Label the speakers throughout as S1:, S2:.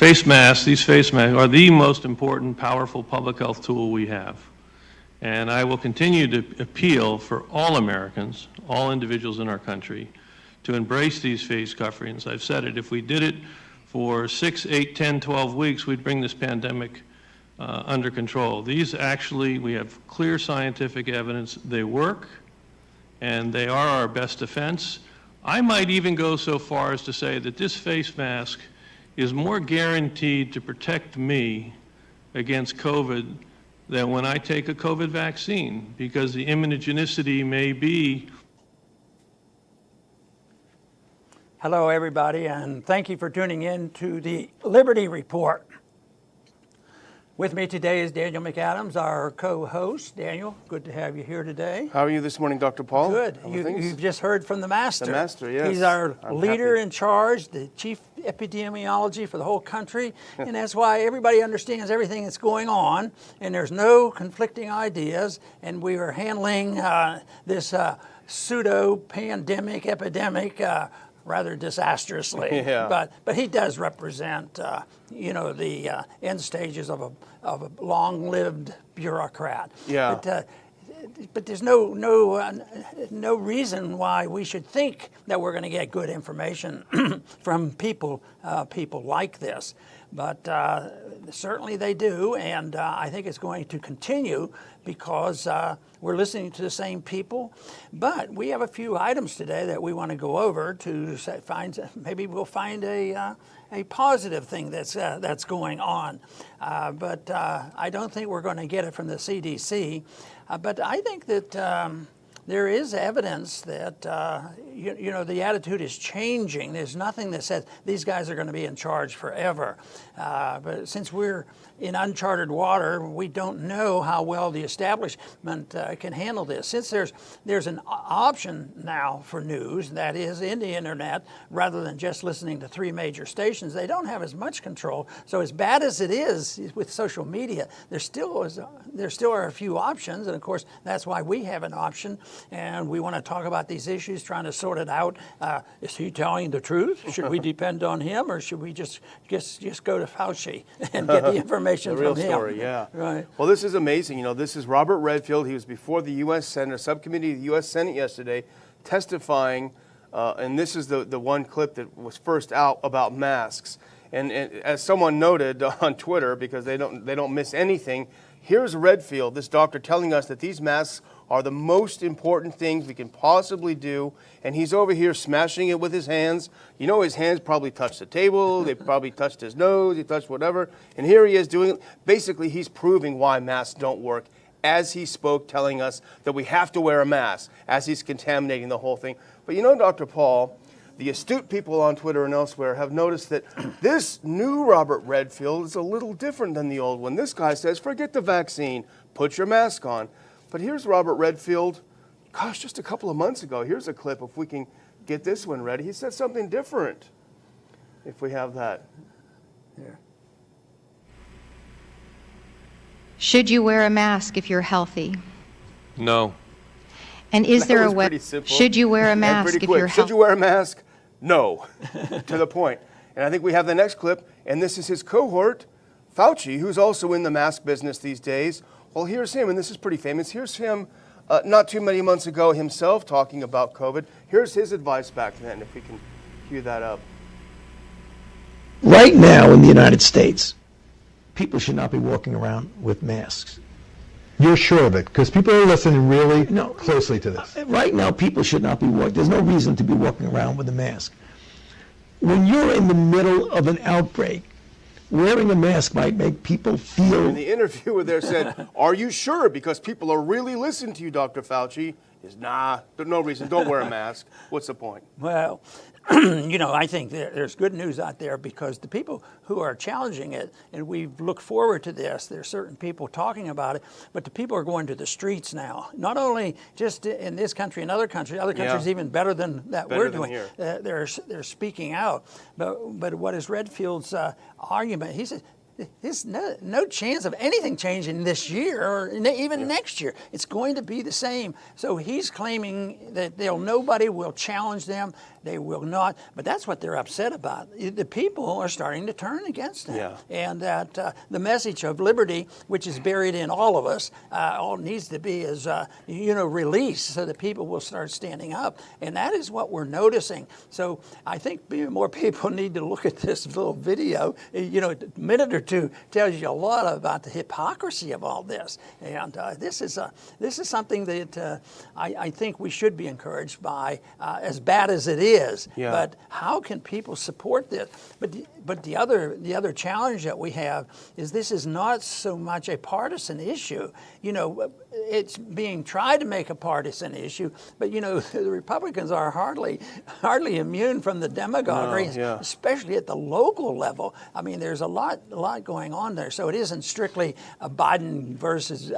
S1: Face masks, these face masks are the most important, powerful public health tool we have. And I will continue to appeal for all Americans, all individuals in our country, to embrace these face coverings. I've said it, if we did it for 6, 8, 10, 12 weeks, we'd bring this pandemic under control. These actually, we have clear scientific evidence they work, and they are our best defense. I might even go so far as to say that this face mask is more guaranteed to protect me against COVID than when I take a COVID vaccine, because the immunogenicity may be.
S2: Hello, everybody, and thank you for tuning in to the Liberty Report. With me today is Daniel McAdams, our co-host. Daniel, good to have you here today.
S3: How are you this morning, Dr. Paul?
S2: Good. You've just heard from the master.
S3: The master, yes.
S2: He's our
S3: I'm
S2: leader
S3: happy.
S2: in charge, the chief epidemiology for the whole country, and that's why everybody understands everything that's going on, and there's no conflicting ideas, and we are handling this pseudo-pandemic epidemic rather disastrously.
S3: Yeah.
S2: But he does represent, the end stages of a long-lived bureaucrat.
S3: Yeah.
S2: But there's no reason why we should think that we're going to get good information from people like this. But certainly they do, and I think it's going to continue because we're listening to the same people. But we have a few items today that we want to go over to maybe we'll find a positive thing that's going on. But I don't think we're going to get it from the CDC. But I think that there is evidence that the attitude is changing. There's nothing that says these guys are going to be in charge forever. But since we're in uncharted water, we don't know how well the establishment can handle this. Since there's an option now for news, that is in the internet, rather than just listening to 3 major stations, they don't have as much control. So as bad as it is with social media, there still are a few options, and of course that's why we have an option, and we want to talk about these issues, trying to sort it out. Is he telling the truth? Should we depend on him, or should we just go to Fauci and get the information
S3: the real
S2: from him?
S3: story, yeah.
S2: Right.
S3: Well, this is amazing. This is Robert Redfield. He was before the U.S. Senate, a subcommittee of the U.S. Senate yesterday, testifying, and this is the one clip that was first out about masks. And as someone noted on Twitter, because they don't miss anything, here's Redfield, this doctor, telling us that these masks are the most important things we can possibly do, and he's over here smashing it with his hands. His hands probably touched the table, they probably touched his nose, he touched whatever, and here he is doing it. Basically, he's proving why masks don't work as he spoke, telling us that we have to wear a mask, as he's contaminating the whole thing. But Dr. Paul, the astute people on Twitter and elsewhere have noticed that this new Robert Redfield is a little different than the old one. This guy says, forget the vaccine, put your mask on. But here's Robert Redfield, just a couple of months ago. Here's a clip, if we can get this one ready. He said something different, if we have that.
S2: Here.
S4: Should you wear a mask if you're healthy?
S1: No.
S4: And is there a
S3: pretty simple.
S4: Should you wear a mask if you're healthy?
S3: Should you wear a mask? No. To the point. And I think we have the next clip, and this is his cohort, Fauci, who's also in the mask business these days. Well, here's him, and this is pretty famous. Here's him not too many months ago himself talking about COVID. Here's his advice back then, if we can cue that up.
S5: Right now in the United States, people should not be walking around with masks.
S6: You're sure of it? Because people are listening really closely to this.
S5: Right now, people should not be walking. There's no reason to be walking around with a mask. When you're in the middle of an outbreak, wearing a mask might make people feel...
S3: And the interviewer there said, are you sure? Because people are really listening to you, Dr. Fauci. Is there's no reason. Don't wear a mask. What's the point?
S2: Well, I think there's good news out there, because the people who are challenging it, and we've looked forward to this, there's certain people talking about it, but the people are going to the streets now. Not only just in this country, in other countries even better than that we're doing. They're speaking out. But what is Redfield's argument? He said, there's no chance of anything changing this year or even next year. It's going to be the same. So he's claiming that nobody will challenge them. They will not. But that's what they're upset about. The people are starting to turn against him.
S3: Yeah.
S2: And that the message of liberty, which is buried in all of us, all needs to be is, released so that people will start standing up. And that is what we're noticing. So I think more people need to look at this little video. A minute or two tells you a lot about the hypocrisy of all this. And this is something that I think we should be encouraged by, as bad as it is.
S3: Yeah.
S2: But how can people support this? But the other challenge that we have is this is not so much a partisan issue. It's being tried to make a partisan issue, but the Republicans are hardly immune from the demagoguery, especially at the local level. I mean, there's a lot going on there. So it isn't strictly Biden versus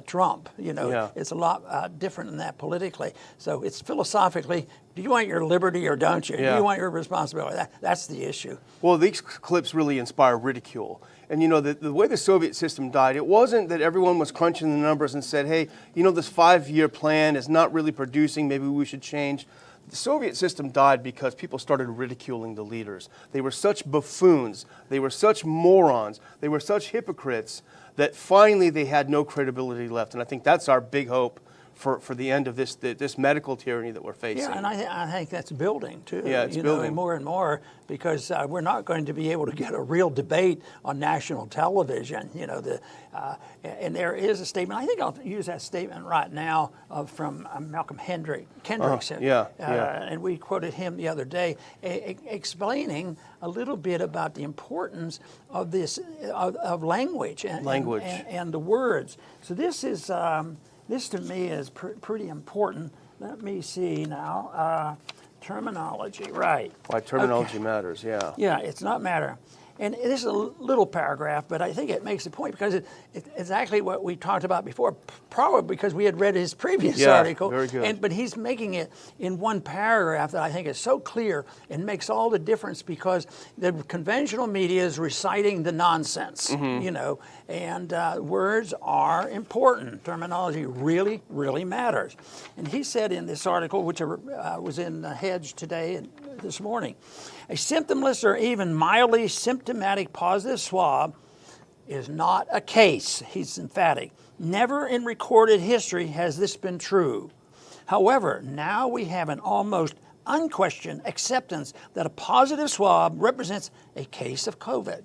S2: Trump. It's a lot different than that politically. So it's philosophically, do you want your liberty or don't you?
S3: Yeah.
S2: Do you want your responsibility? That's the issue.
S3: Well, these clips really inspire ridicule. And the way the Soviet system died, it wasn't that everyone was crunching the numbers and said, hey, this 5-year plan is not really producing, maybe we should change. The Soviet system died because people started ridiculing the leaders. They were such buffoons, they were such morons, they were such hypocrites that finally they had no credibility left. And I think that's our big hope for the end of this medical tyranny that we're facing.
S2: Yeah, and I think that's building too.
S3: Yeah, it's building
S2: more and more, because we're not going to be able to get a real debate on national television. And there is a statement. I think I'll use that statement right now from Malcolm Kendrickson. And we quoted him the other day, explaining a little bit about the importance of this of language and the words. So this is. This to me is pretty important. Let me see now. Terminology, right.
S3: Why terminology matters, yeah.
S2: Yeah, it's not matter. And this is a little paragraph, but I think it makes a point because it's exactly what we talked about before, probably because we had read his previous article.
S3: Very good.
S2: But he's making it in one paragraph that I think is so clear and makes all the difference, because the conventional media is reciting the nonsense, and words are important. Terminology really, really matters. And he said in this article, which was in Hedge today and this morning, a symptomless or even mildly symptomatic positive swab is not a case. He's emphatic. Never in recorded history has this been true. However, now we have an almost unquestioned acceptance that a positive swab represents a case of COVID.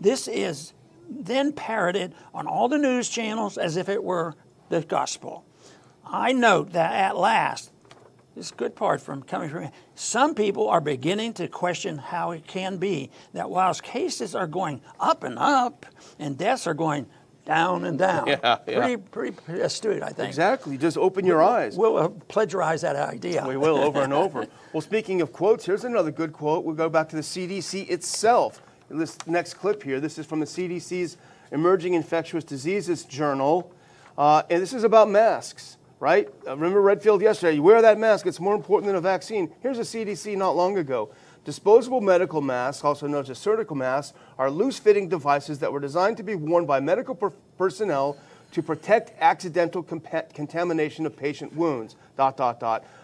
S2: This is then parroted on all the news channels as if it were the gospel. I note that at last, this is a good part coming from me, some people are beginning to question how it can be that whilst cases are going up and up and deaths are going down and down. Pretty astute, I think.
S3: Exactly. Just open your eyes.
S2: We'll plagiarize that idea.
S3: We will, over and over. Well, speaking of quotes, here's another good quote. We'll go back to the CDC itself. This next clip here, this is from the CDC's Emerging Infectious Diseases Journal. And this is about masks, right? Remember Redfield yesterday, you wear that mask, it's more important than a vaccine. Here's the CDC not long ago. Disposable medical masks, also known as surgical masks, are loose-fitting devices that were designed to be worn by medical personnel to protect accidental contamination of patient wounds, ...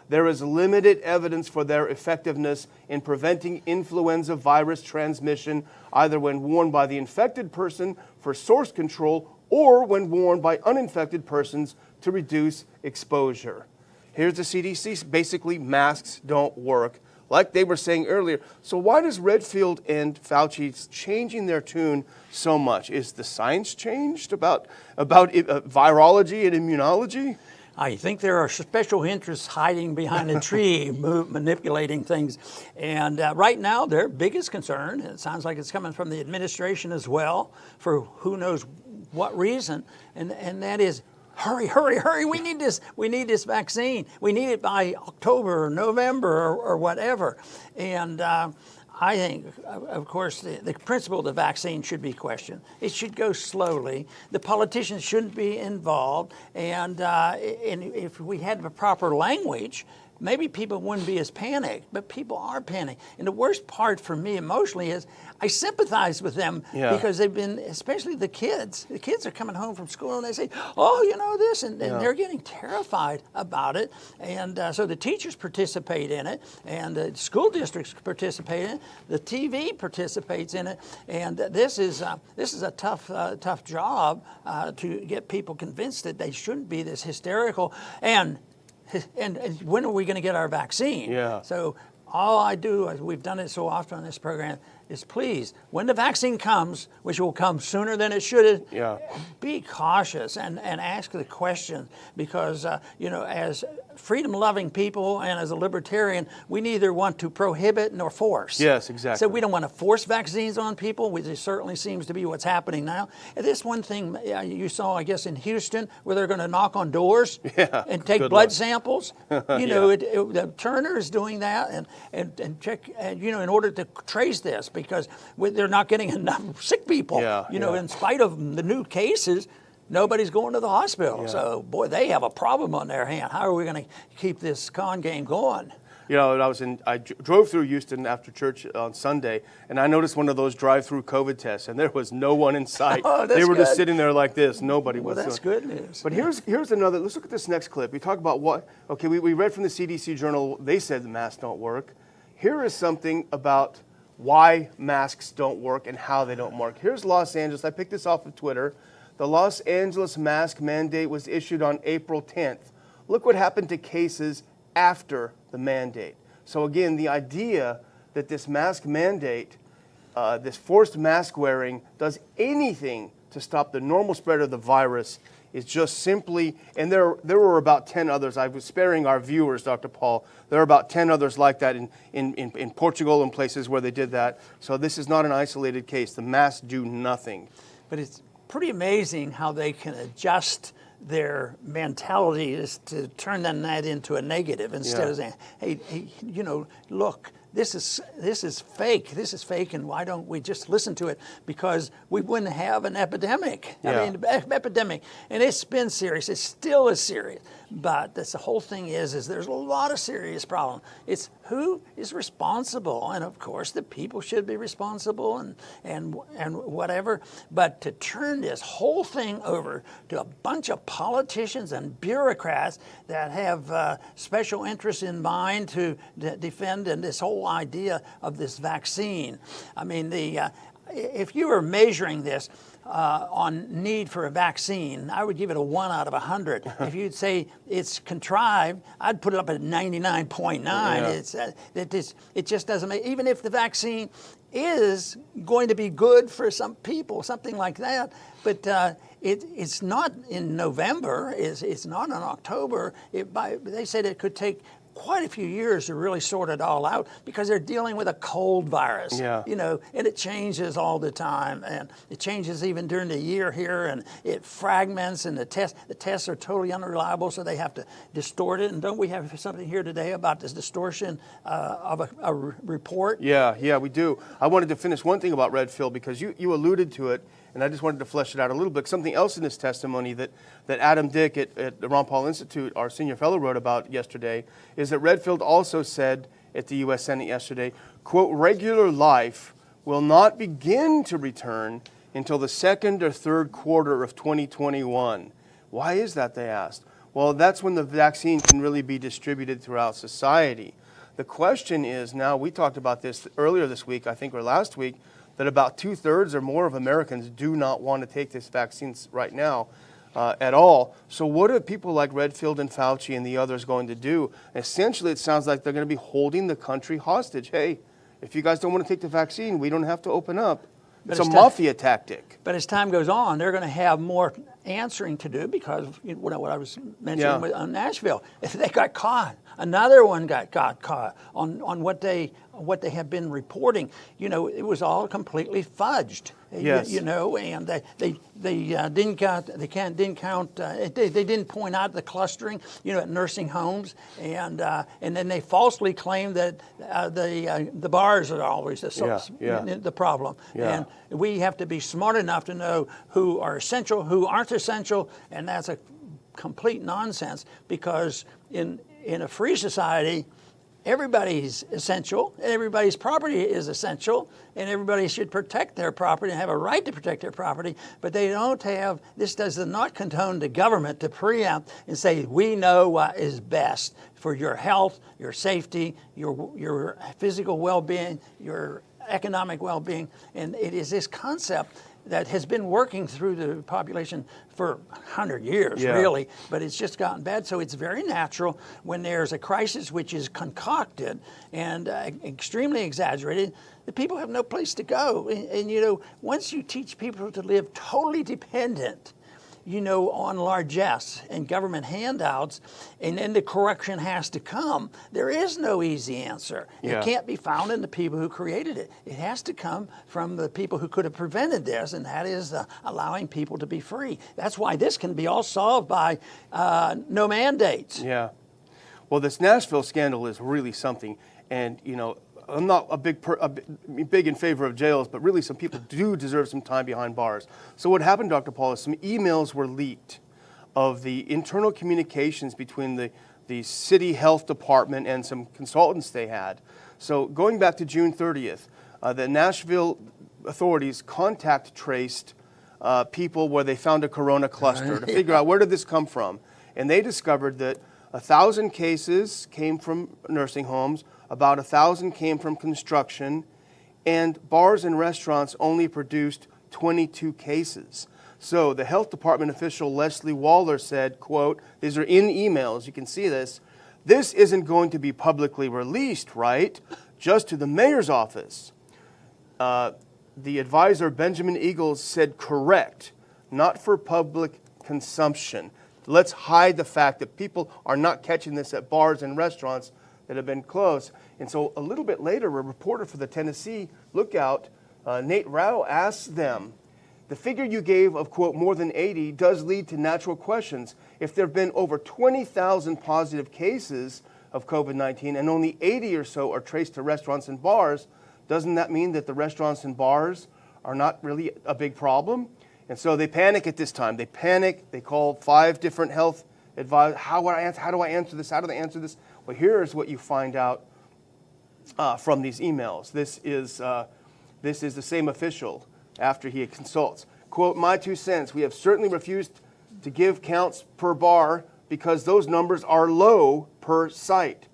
S3: There is limited evidence for their effectiveness in preventing influenza virus transmission, either when worn by the infected person for source control or when worn by uninfected persons to reduce exposure. Here's the CDC. Basically, masks don't work, like they were saying earlier. So why does Redfield and Fauci changing their tune so much? Is the science changed about virology and immunology?
S2: I think there are special interests hiding behind a tree, manipulating things. And right now, their biggest concern, and it sounds like it's coming from the administration as well, for who knows what reason, and that is, hurry, hurry, hurry, we need this vaccine. We need it by October or November or whatever. And I think, of course, the principle of the vaccine should be questioned. It should go slowly. The politicians shouldn't be involved. And if we had the proper language, maybe people wouldn't be as panicked, but people are panicked. And the worst part for me emotionally is I sympathize with them because they've been, especially the kids. The kids are coming home from school and they say, oh, you know this, and they're getting terrified about it. And so the teachers participate in it, and the school districts participate in it. The TV participates in it, and this is a tough job to get people convinced that they shouldn't be this hysterical. And when are we going to get our vaccine?
S3: Yeah.
S2: So all I do, as we've done it so often on this program, is please, when the vaccine comes, which will come sooner than it should, be cautious and ask the question, because as freedom-loving people and as a libertarian, we neither want to prohibit nor force.
S3: Yes, exactly.
S2: So we don't want to force vaccines on people, which certainly seems to be what's happening now. And this one thing you saw, I guess, in Houston, where they're going to knock on doors and take blood samples. The Turner is doing that and check, in order to trace this, because they're not getting enough sick people. In spite of the new cases, nobody's going to the hospital. So, boy, they have a problem on their hand. How are we going to keep this con game going?
S3: I drove through Houston after church on Sunday, and I noticed one of those drive-through COVID tests, and there was no one in sight. They were just sitting there like this. Nobody was.
S2: Well, that's good news.
S3: But here's another. Let's look at this next clip. We talk about we read from the CDC journal. They said the masks don't work. Here is something about why masks don't work and how they don't work. Here's Los Angeles. I picked this off of Twitter. The Los Angeles mask mandate was issued on April 10th. Look what happened to cases after the mandate. So again, the idea that this mask mandate, this forced mask wearing, does anything to stop the normal spread of the virus is just simply, and there were about 10 others. I was sparing our viewers, Dr. Paul. There are about 10 others like that in Portugal and places where they did that. So this is not an isolated case. The masks do nothing.
S2: But it's pretty amazing how they can adjust their mentality is to turn that into a negative instead of saying, hey, look, this is fake, and why don't we just listen to it? Because we wouldn't have an epidemic. I mean, epidemic, and it's been serious. It still is serious. But the whole thing is there's a lot of serious problems. It's who is responsible, and of course the people should be responsible, and whatever. But to turn this whole thing over to a bunch of politicians and bureaucrats that have special interests in mind to defend and this whole idea of this vaccine. I mean, if you were measuring this on need for a vaccine, I would give it a 1 out of 100. If you'd say it's contrived, I'd put it up at 99.9. It just doesn't make, even if the vaccine is going to be good for some people, something like that, but it's not in November, it's not in October. They said it could take quite a few years to really sort it all out, because they're dealing with a cold virus, and it changes all the time, and it changes even during the year here, and it fragments, and the tests are totally unreliable, so they have to distort it. And don't we have something here today about this distortion of a report?
S3: Yeah, we do. I wanted to finish one thing about Redfield, because you alluded to it, and I just wanted to flesh it out a little bit. Something else in this testimony that Adam Dick at the Ron Paul Institute, our senior fellow, wrote about yesterday, is that Redfield also said at the U.S. Senate yesterday, quote, regular life will not begin to return until the second or third quarter of 2021. Why is that, they asked? Well, that's when the vaccine can really be distributed throughout society. The question is now, we talked about this earlier this week, I think, or last week, that about 2/3 or more of Americans do not want to take this vaccine right now at all. So what are people like Redfield and Fauci and the others going to do? Essentially, it sounds like they're going to be holding the country hostage. Hey, if you guys don't want to take the vaccine, we don't have to open up. It's a mafia tactic.
S2: But as time goes on, they're going to have more answering to do, because what I was mentioning with Nashville, they got caught. Another one got caught on what they have been reporting. It was all completely fudged.
S3: Yes.
S2: And they didn't count. They didn't point out the clustering, at nursing homes, and then they falsely claimed that the bars are always the problem. And we have to be smart enough to know who are essential, who aren't essential, and that's a complete nonsense, because in a free society, everybody's essential, and everybody's property is essential, and everybody should protect their property and have a right to protect their property, but they don't have, this does not condone the government to preempt and say, we know what is best for your health, your safety, your physical well-being, your economic well-being, and it is this concept that has been working through the population for 100 years, really, but it's just gotten bad. So it's very natural when there's a crisis which is concocted and extremely exaggerated, the people have no place to go. And, you know, once you teach people to live totally dependent, you know, on largesse and government handouts, and then the correction has to come. There is no easy answer. It can't be found in the people who created it. It has to come from the people who could have prevented this, and that is allowing people to be free. That's why this can be all solved by no mandates.
S3: Yeah. Well, this Nashville scandal is really something, and, you know, I'm not a big in favor of jails, but really some people do deserve some time behind bars. So what happened, Dr. Paul, is some emails were leaked of the internal communications between the city health department and some consultants they had. So going back to June 30th, the Nashville authorities contact traced people where they found a corona cluster to figure out where did this come from. And they discovered that 1,000 cases came from nursing homes, about 1,000 came from construction, and bars and restaurants only produced 22 cases. So the health department official Leslie Waller said, quote, these are in emails, you can see this isn't going to be publicly released, right? Just to the mayor's office. The advisor, Benjamin Eagles, said correct, not for public consumption. Let's hide the fact that people are not catching this at bars and restaurants that have been closed. And so a little bit later, a reporter for the Tennessee Lookout, Nate Rao, asked them, the figure you gave of, quote, more than 80 does lead to natural questions. If there have been over 20,000 positive cases of COVID-19 and only 80 or so are traced to restaurants and bars, doesn't that mean that the restaurants and bars are not really a big problem? And so they panic at this time. They panic. They call 5 different health advisors. How do I answer this? How do they answer this? Well, here's what you find out from these emails. This is the same official after he consults. Quote, my 2 cents, we have certainly refused to give counts per bar because those numbers are low per site.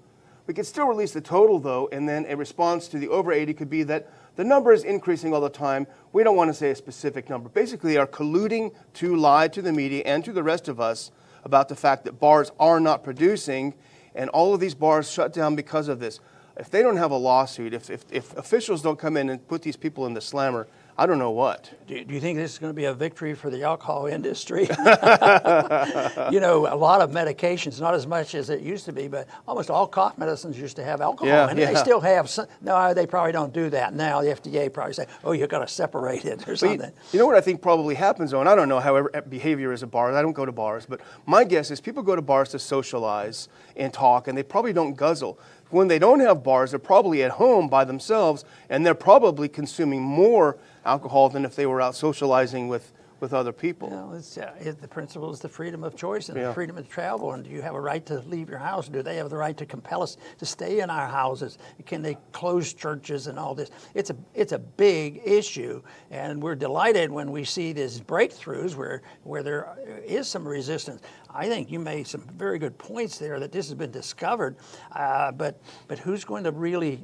S3: We could still release the total, though, and then a response to the over 80 could be that the number is increasing all the time. We don't want to say a specific number. Basically, they are colluding to lie to the media and to the rest of us about the fact that bars are not producing, and all of these bars shut down because of this. If they don't have a lawsuit, if officials don't come in and put these people in the slammer, I don't know what.
S2: Do you think this is going to be a victory for the alcohol industry? You know, a lot of medications, not as much as it used to be, but almost all cough medicines used to have alcohol in it. They still have some. No, they probably don't do that now. The FDA probably say, oh, you've got to separate it or something.
S3: You know what I think probably happens, though, and I don't know how behavior is at bars. I don't go to bars, but my guess is people go to bars to socialize and talk, and they probably don't guzzle. When they don't have bars, they're probably at home by themselves, and they're probably consuming more alcohol than if they were out socializing with other people.
S2: You know, the principle is the freedom of choice and the freedom of travel. And do you have a right to leave your house? Do they have the right to compel us to stay in our houses? Can they close churches and all this? It's a big issue, and we're delighted when we see these breakthroughs where there is some resistance. I think you made some very good points there that this has been discovered, but who's going to really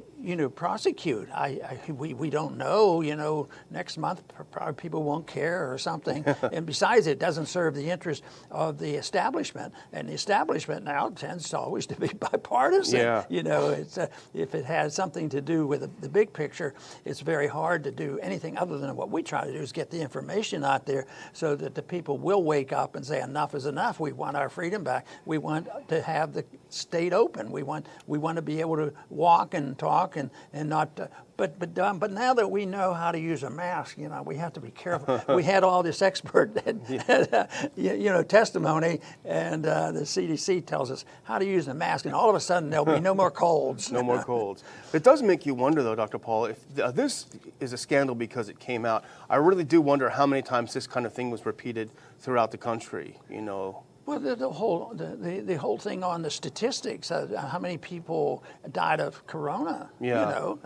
S2: prosecute? We don't know. Next month probably people won't care or something. And besides, it doesn't serve the interest of the establishment, and the establishment now tends to always to be bipartisan. It's if it has something to do with the big picture, it's very hard to do anything other than what we try to do is get the information out there so that the people will wake up and say enough is enough. We want our freedom back. We want to have the state open. We want to be able to walk and talk and not. But now that we know how to use a mask, we have to be careful. We had all this expert testimony, and the CDC tells us how to use a mask, and all of a sudden there'll be no more colds.
S3: No more colds. It does make you wonder, though, Dr. Paul, if this is a scandal because it came out. I really do wonder how many times this kind of thing was repeated throughout the country.
S2: Well, the whole thing on the statistics, how many people died of corona,
S3: Yeah.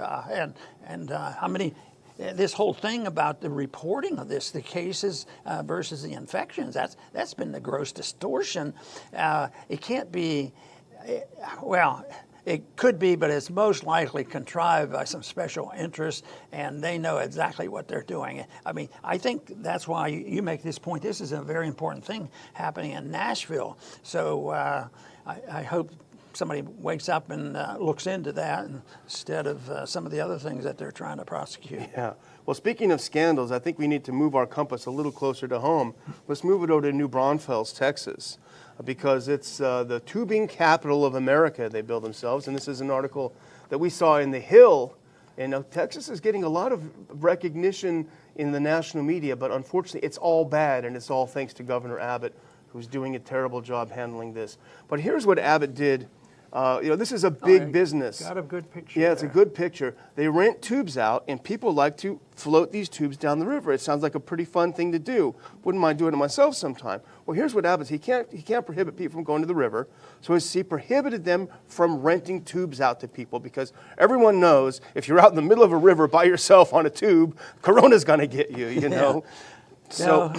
S2: and how many. This whole thing about the reporting of this, the cases versus the infections, that's been the gross distortion. It can't be, well, it could be, but it's most likely contrived by some special interests, and they know exactly what they're doing. I mean, I think that's why you make this point. This is a very important thing happening in Nashville. So I hope somebody wakes up and looks into that instead of some of the other things that they're trying to prosecute.
S3: Yeah. Well, speaking of scandals, I think we need to move our compass a little closer to home. Let's move it over to New Braunfels, Texas, because it's the tubing capital of America, they bill themselves. And this is an article that we saw in The Hill. And Texas is getting a lot of recognition in the national media, but unfortunately it's all bad, and it's all thanks to Governor Abbott, who's doing a terrible job handling this. But here's what Abbott did. This is a big business.
S2: Got a good picture.
S3: Yeah, it's a good picture. They rent tubes out, and people like to float these tubes down the river. It sounds like a pretty fun thing to do. Wouldn't mind doing it myself sometime. Well, here's what happens. He can't prohibit people from going to the river, so he prohibited them from renting tubes out to people, because everyone knows if you're out in the middle of a river by yourself on a tube, corona's going to get you, you know.
S2: So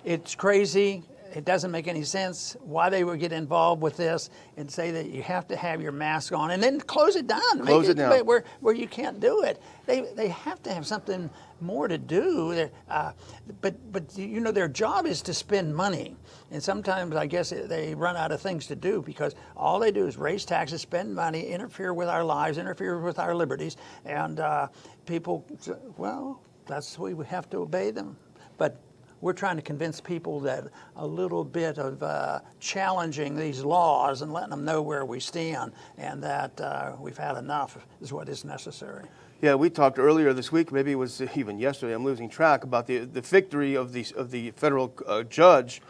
S2: it's crazy. It doesn't make any sense why they would get involved with this and say that you have to have your mask on and then close it down.
S3: Close it down.
S2: Where you can't do it. They have to have something more to do. But their job is to spend money. And sometimes I guess they run out of things to do, because all they do is raise taxes, spend money, interfere with our lives, interfere with our liberties. And people, well, that's why we have to obey them. But we're trying to convince people that a little bit of challenging these laws and letting them know where we stand, and that we've had enough is what is necessary.
S3: Yeah, we talked earlier this week, maybe it was even yesterday, I'm losing track, about the victory of the federal judge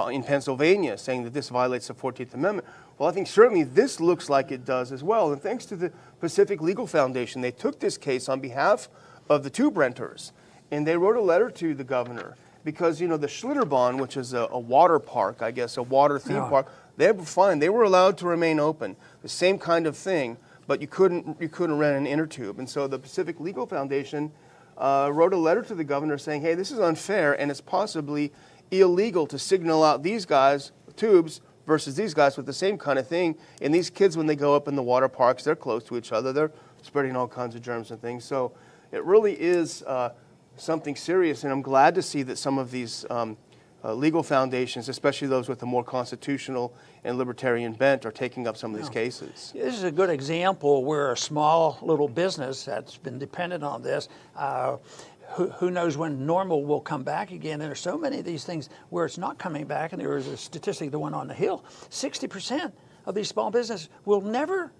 S3: in Pennsylvania, saying that this violates the 14th Amendment. Well, I think certainly this looks like it does as well. And thanks to the Pacific Legal Foundation, they took this case on behalf of the tube renters, and they wrote a letter to the governor. Because, the Schlitterbahn, which is a water park, I guess, a water theme park, they were fine. They were allowed to remain open. The same kind of thing, but you couldn't rent an inner tube. And so the Pacific Legal Foundation wrote a letter to the governor saying, hey, this is unfair, and it's possibly illegal to signal out these guys, tubes, versus these guys with the same kind of thing. And these kids, when they go up in the water parks, they're close to each other. They're spreading all kinds of germs and things. So it really is something serious, and I'm glad to see that some of these legal foundations, especially those with a more constitutional and libertarian bent, are taking up some of these cases.
S2: This is a good example where a small little business that's been dependent on this, who knows when normal will come back again. And there's so many of these things where it's not coming back, and there was a statistic, the one on the Hill, 60% of these small businesses will never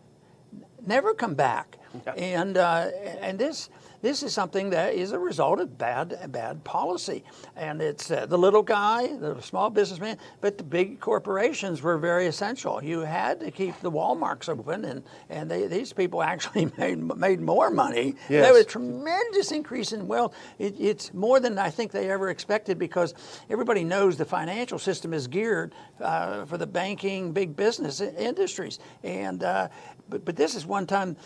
S2: come back. Yeah. And this is something that is a result of bad policy. And it's the little guy, the small businessman, but the big corporations were very essential. You had to keep the Walmarts open, and these people actually made more money.
S3: Yes.
S2: There was a tremendous increase in wealth. It's more than I think they ever expected, because everybody knows the financial system is geared for the banking, big business industries. And but this is one time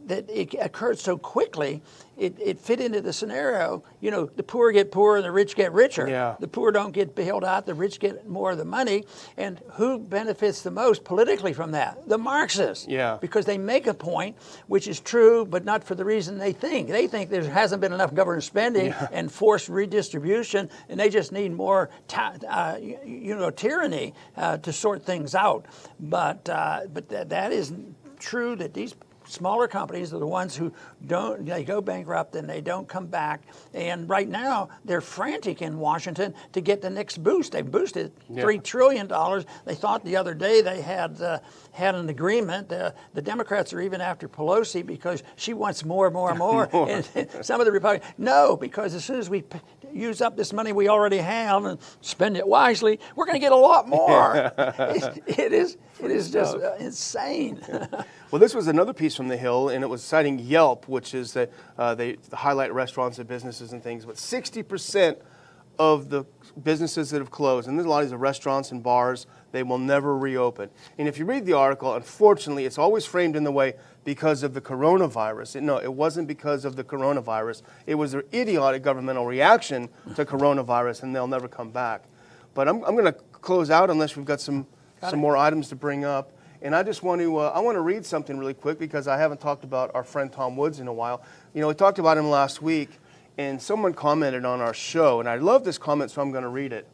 S2: that it occurred so quickly, it fit into the scenario. The poor get poorer, the rich get richer.
S3: Yeah.
S2: The poor don't get bailed out, the rich get more of the money. And who benefits the most politically from that? The Marxists.
S3: Yeah.
S2: Because they make a point, which is true, but not for the reason they think. They think there hasn't been enough government spending and forced redistribution, and they just need more tyranny to sort things out. But that isn't true, that these smaller companies are the ones who they go bankrupt and they don't come back. And right now, they're frantic in Washington to get the next boost. They boosted $3 trillion. They thought the other day they had an agreement. The Democrats are even after Pelosi because she wants more. And some of the Republicans, no, because as soon as we use up this money we already have and spend it wisely, we're going to get a lot more. It is just insane.
S3: Well, this was another piece from The Hill, and it was citing Yelp, which is they highlight restaurants and businesses and things. But 60% of the businesses that have closed, and there's a lot of these restaurants and bars, they will never reopen. And if you read the article, unfortunately, it's always framed in the way because of the coronavirus. No, it wasn't because of the coronavirus. It was an idiotic governmental reaction to coronavirus, and they'll never come back. But I'm going to close out unless we've got some more items to bring up. And I just want to read something really quick because I haven't talked about our friend Tom Woods in a while. You know, we talked about him last week, and someone commented on our show, and I love this comment, so I'm going to read it.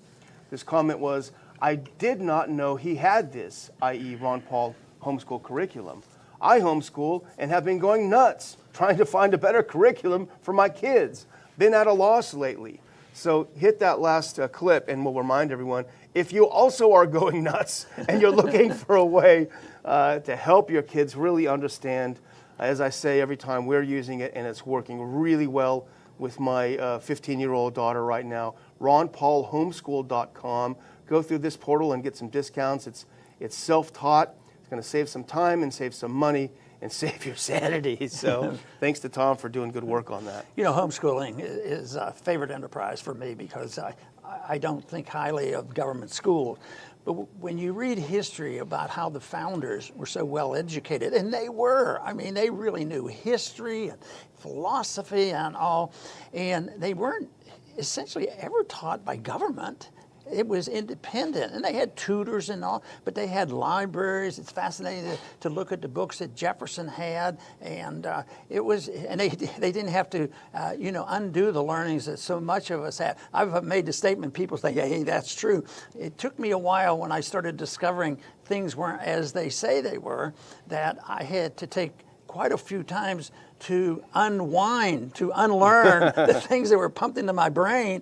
S3: This comment was, "I did not know he had this," i.e. Ron Paul homeschool curriculum. "I homeschool and have been going nuts trying to find a better curriculum for my kids. Been at a loss lately." So hit that last clip, and we'll remind everyone, if you also are going nuts and you're looking for a way to help your kids really understand, as I say every time, we're using it, and it's working really well with my 15-year-old daughter right now. RonPaulHomeschool.com. Go through this portal and get some discounts. It's self-taught. It's going to save some time and save some money and save your sanity. So thanks to Tom for doing good work on that.
S2: You know, homeschooling is a favorite enterprise for me because I don't think highly of government schools. But when you read history about how the founders were so well educated, and they were, I mean, they really knew history and philosophy and all, and they weren't essentially ever taught by government. It was independent, and they had tutors and all, but they had libraries. It's fascinating to look at the books that Jefferson had, and they didn't have to, undo the learnings that so much of us have. I've made the statement, people say, hey, that's true. It took me a while when I started discovering things weren't as they say they were, that I had to take quite a few times to unwind, to unlearn the things that were pumped into my brain,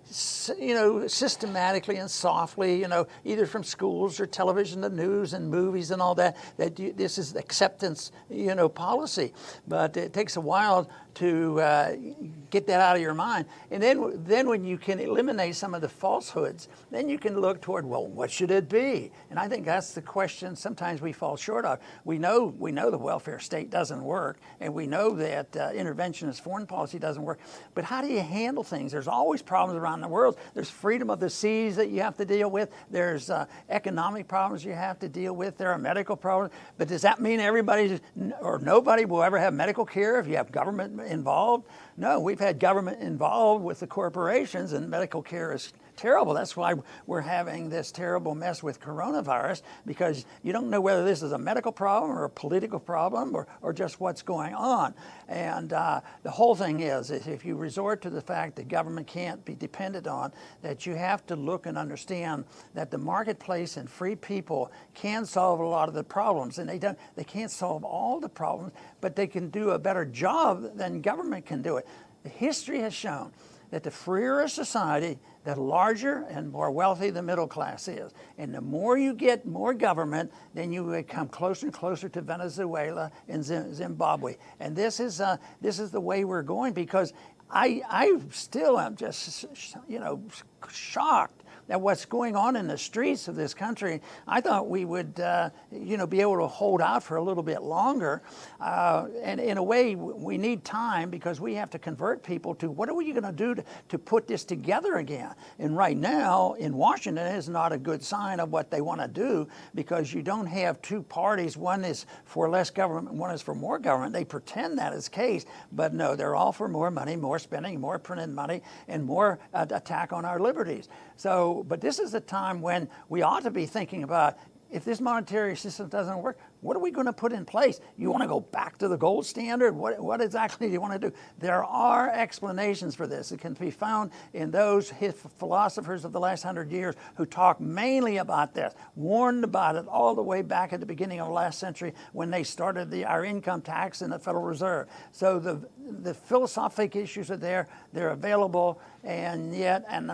S2: systematically and softly, either from schools or television, the news and movies and all that this is acceptance, policy. But it takes a while to get that out of your mind. And then when you can eliminate some of the falsehoods, then you can look toward, well, what should it be? And I think that's the question sometimes we fall short of. We know the welfare state doesn't work, and we know that interventionist foreign policy doesn't work. But how do you handle things? There's always problems around the world. There's freedom of the seas that you have to deal with. There's economic problems you have to deal with. There are medical problems. But does that mean everybody or nobody will ever have medical care if you have government involved? No, we've had government involved with the corporations, and medical care is terrible. That's why we're having this terrible mess with coronavirus, because you don't know whether this is a medical problem or a political problem or just what's going on. And the whole thing is if you resort to the fact that government can't be depended on, that you have to look and understand that the marketplace and free people can solve a lot of the problems. And they can't solve all the problems, but they can do a better job than government can do it. History has shown that the freer a society, the larger and more wealthy the middle class is. And the more you get more government, then you come closer and closer to Venezuela and Zimbabwe. And this is the way we're going, because I still am just, shocked at what's going on in the streets of this country. I thought we would, be able to hold out for a little bit longer. And in a way, we need time, because we have to convert people to what are we going to do to put this together again. And right now, in Washington, is not a good sign of what they want to do, because you don't have two parties. One is for less government, one is for more government. They pretend that is the case, but no, they're all for more money, more spending, more printed money, and more attack on our liberties. So, but this is a time when we ought to be thinking about, if this monetary system doesn't work, what are we going to put in place? You want to go back to the gold standard? What exactly do you want to do? There are explanations for this. It can be found in those philosophers of the last 100 years who talk mainly about this, warned about it all the way back at the beginning of the last century when they started our income tax and the Federal Reserve. So the philosophic issues are there, they're available, and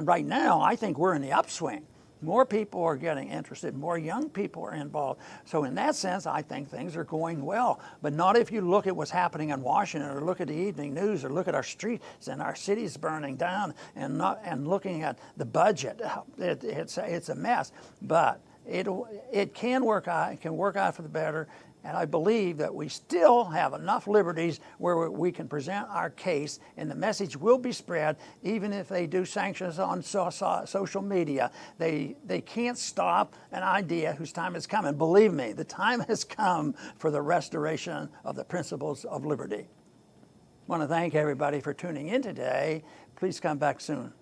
S2: right now I think we're in the upswing. More people are getting interested. More young people are involved. So in that sense, I think things are going well. But not if you look at what's happening in Washington, or look at the evening news, or look at our streets and our cities burning down, and looking at the budget. It's a mess. But it can work out. It can work out for the better. And I believe that we still have enough liberties where we can present our case, and the message will be spread, even if they do sanctions on social media. They can't stop an idea whose time has come. And believe me, the time has come for the restoration of the principles of liberty. I want to thank everybody for tuning in today. Please come back soon.